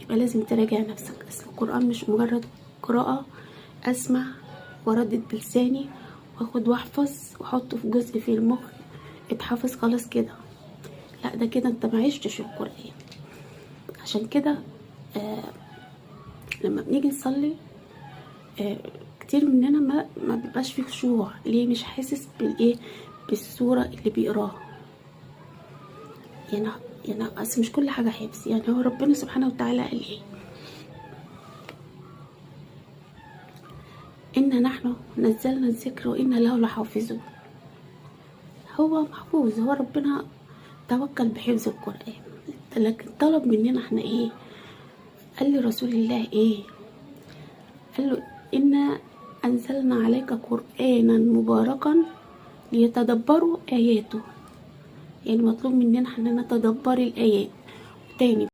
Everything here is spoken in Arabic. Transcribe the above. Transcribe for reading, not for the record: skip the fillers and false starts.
يبقى لازم تراجع نفسك. اصل القرآن مش مجرد قراءة اسمع وردد بلساني واخد واحفظ واحطه في جزء في المخ اتحفظ خلاص كده، لا ده كده انت ما عشتش القرآن. عشان كده لما بنيجي نصلي كتير مننا ما بيبقاش فيه خشوع. ليه؟ مش حاسس بالايه، بالصورة اللي بيقراها. يعني اصل مش كل حاجة حفظ. يعني هو ربنا سبحانه وتعالى قال ايه؟ إنا نحن نزلنا الذكر وإنا له لحافظون. هو محفوظ، هو ربنا توكل بحفظ القرآن، لكن طلب مننا احنا ايه؟ قال لرسول الله ايه؟ قال له إنا أنزلنا عليك قرآنا مباركا ليتدبروا آياته. يعني مطلوب مننا احنا نتدبر الآيات. تاني